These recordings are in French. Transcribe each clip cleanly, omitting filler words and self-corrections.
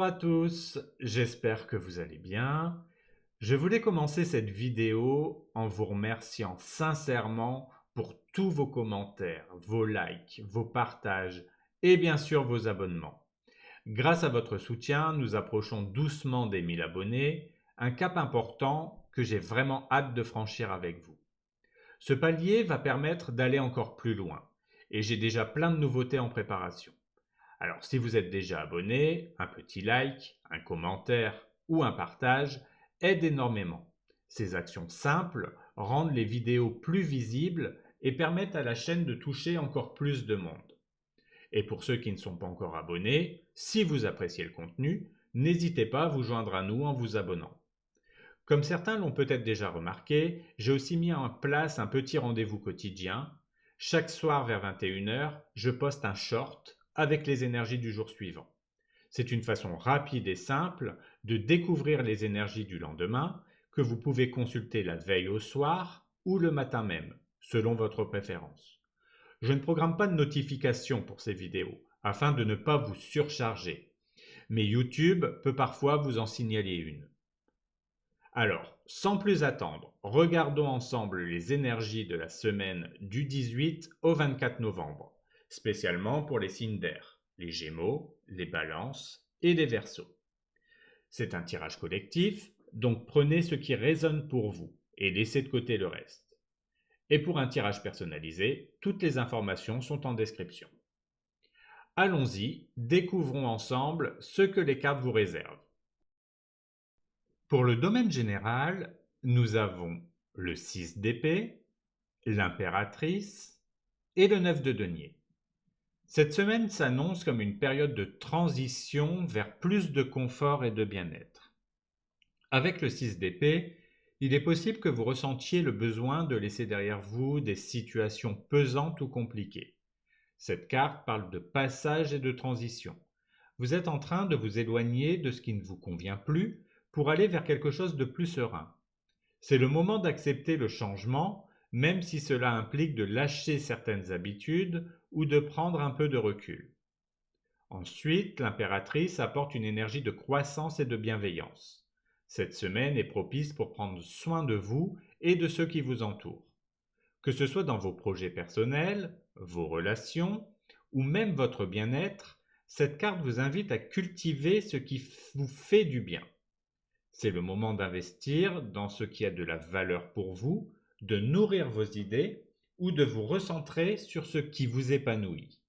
Bonjour à tous, j'espère que vous allez bien. Je voulais commencer cette vidéo en vous remerciant sincèrement pour tous vos commentaires, vos likes, vos partages et bien sûr vos abonnements. Grâce à votre soutien, nous approchons doucement des 1000 abonnés, un cap important que j'ai vraiment hâte de franchir avec vous. Ce palier va permettre d'aller encore plus loin et j'ai déjà plein de nouveautés en préparation. Alors, si vous êtes déjà abonné, un petit like, un commentaire ou un partage aide énormément. Ces actions simples rendent les vidéos plus visibles et permettent à la chaîne de toucher encore plus de monde. Et pour ceux qui ne sont pas encore abonnés, si vous appréciez le contenu, n'hésitez pas à vous joindre à nous en vous abonnant. Comme certains l'ont peut-être déjà remarqué, j'ai aussi mis en place un petit rendez-vous quotidien. Chaque soir vers 21 h, je poste un short avec les énergies du jour suivant. C'est une façon rapide et simple de découvrir les énergies du lendemain que vous pouvez consulter la veille au soir ou le matin même, selon votre préférence. Je ne programme pas de notification pour ces vidéos afin de ne pas vous surcharger, mais YouTube peut parfois vous en signaler une. Alors, sans plus attendre, regardons ensemble les énergies de la semaine du 18 au 24 novembre, spécialement pour les signes d'air, les Gémeaux, les Balances et les Verseaux. C'est un tirage collectif, donc prenez ce qui résonne pour vous et laissez de côté le reste. Et pour un tirage personnalisé, toutes les informations sont en description. Allons-y, découvrons ensemble ce que les cartes vous réservent. Pour le domaine général, nous avons le 6 d'épée, l'impératrice et le 9 de denier. Cette semaine s'annonce comme une période de transition vers plus de confort et de bien-être. Avec le 6 d'épée, il est possible que vous ressentiez le besoin de laisser derrière vous des situations pesantes ou compliquées. Cette carte parle de passage et de transition. Vous êtes en train de vous éloigner de ce qui ne vous convient plus pour aller vers quelque chose de plus serein. C'est le moment d'accepter le changement, même si cela implique de lâcher certaines habitudes ou de prendre un peu de recul. Ensuite, l'impératrice apporte une énergie de croissance et de bienveillance. Cette semaine est propice pour prendre soin de vous et de ceux qui vous entourent. Que ce soit dans vos projets personnels, vos relations ou même votre bien-être, cette carte vous invite à cultiver ce qui vous fait du bien. C'est le moment d'investir dans ce qui a de la valeur pour vous, de nourrir vos idées ou de vous recentrer sur ce qui vous épanouit.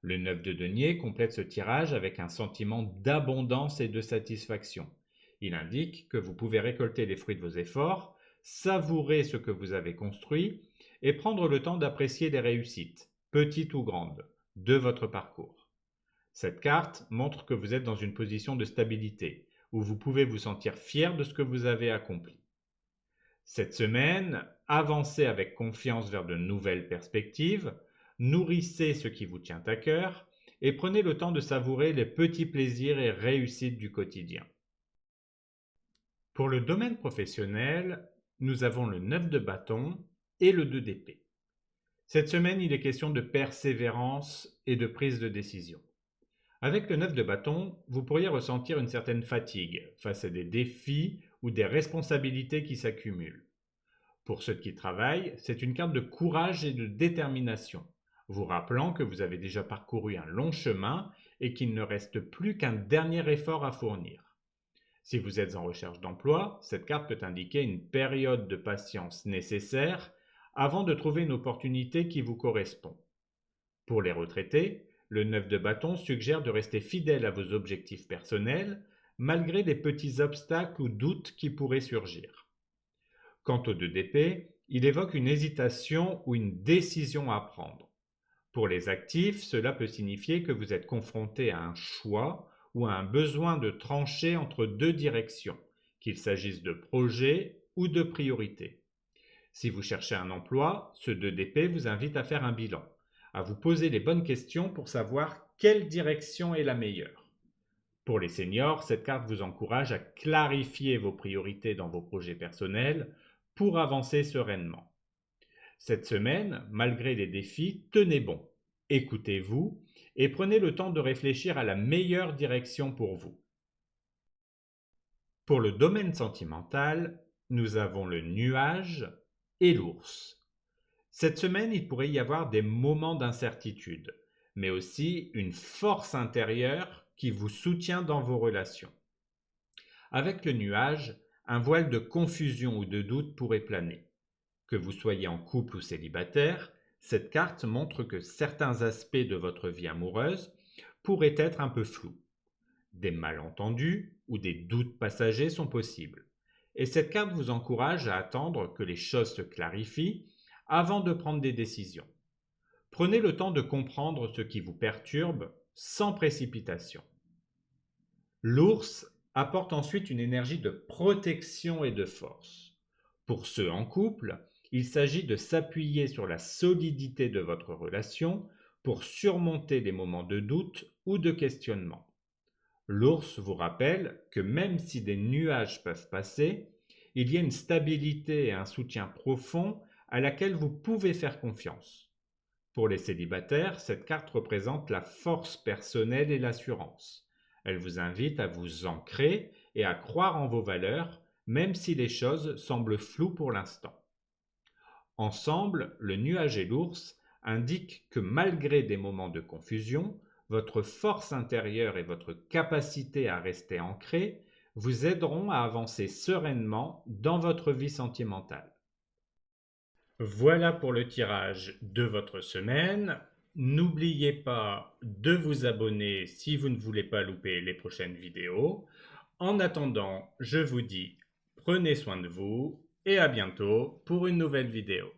Le 9 de denier complète ce tirage avec un sentiment d'abondance et de satisfaction. Il indique que vous pouvez récolter les fruits de vos efforts, savourer ce que vous avez construit et prendre le temps d'apprécier les réussites, petites ou grandes, de votre parcours. Cette carte montre que vous êtes dans une position de stabilité, où vous pouvez vous sentir fier de ce que vous avez accompli. Cette semaine, avancez avec confiance vers de nouvelles perspectives, nourrissez ce qui vous tient à cœur et prenez le temps de savourer les petits plaisirs et réussites du quotidien. Pour le domaine professionnel, nous avons le 9 de bâton et le 2 d'épée. Cette semaine, il est question de persévérance et de prise de décision. Avec le 9 de bâton, vous pourriez ressentir une certaine fatigue face à des défis ou des responsabilités qui s'accumulent. Pour ceux qui travaillent, c'est une carte de courage et de détermination, vous rappelant que vous avez déjà parcouru un long chemin et qu'il ne reste plus qu'un dernier effort à fournir. Si vous êtes en recherche d'emploi, cette carte peut indiquer une période de patience nécessaire avant de trouver une opportunité qui vous correspond. Pour les retraités, le 9 de bâton suggère de rester fidèle à vos objectifs personnels, malgré les petits obstacles ou doutes qui pourraient surgir. Quant au 2 d'épée, il évoque une hésitation ou une décision à prendre. Pour les actifs, cela peut signifier que vous êtes confronté à un choix ou à un besoin de trancher entre deux directions, qu'il s'agisse de projets ou de priorités. Si vous cherchez un emploi, ce 2 d'épée vous invite à faire un bilan, à vous poser les bonnes questions pour savoir quelle direction est la meilleure. Pour les seniors, cette carte vous encourage à clarifier vos priorités dans vos projets personnels pour avancer sereinement. Cette semaine, malgré les défis, tenez bon, écoutez-vous et prenez le temps de réfléchir à la meilleure direction pour vous. Pour le domaine sentimental, nous avons le nuage et l'ours. Cette semaine, il pourrait y avoir des moments d'incertitude, mais aussi une force intérieure qui vous soutient dans vos relations. Avec le nuage, un voile de confusion ou de doute pourrait planer. Que vous soyez en couple ou célibataire, cette carte montre que certains aspects de votre vie amoureuse pourraient être un peu flous. Des malentendus ou des doutes passagers sont possibles. Et cette carte vous encourage à attendre que les choses se clarifient avant de prendre des décisions. Prenez le temps de comprendre ce qui vous perturbe sans précipitation. L'ours apporte ensuite une énergie de protection et de force. Pour ceux en couple, il s'agit de s'appuyer sur la solidité de votre relation pour surmonter les moments de doute ou de questionnement. L'ours vous rappelle que même si des nuages peuvent passer, il y a une stabilité et un soutien profond à laquelle vous pouvez faire confiance. Pour les célibataires, cette carte représente la force personnelle et l'assurance. Elle vous invite à vous ancrer et à croire en vos valeurs, même si les choses semblent floues pour l'instant. Ensemble, le nuage et l'ours indiquent que malgré des moments de confusion, votre force intérieure et votre capacité à rester ancré vous aideront à avancer sereinement dans votre vie sentimentale. Voilà pour le tirage de votre semaine. N'oubliez pas de vous abonner si vous ne voulez pas louper les prochaines vidéos. En attendant, je vous dis prenez soin de vous et à bientôt pour une nouvelle vidéo.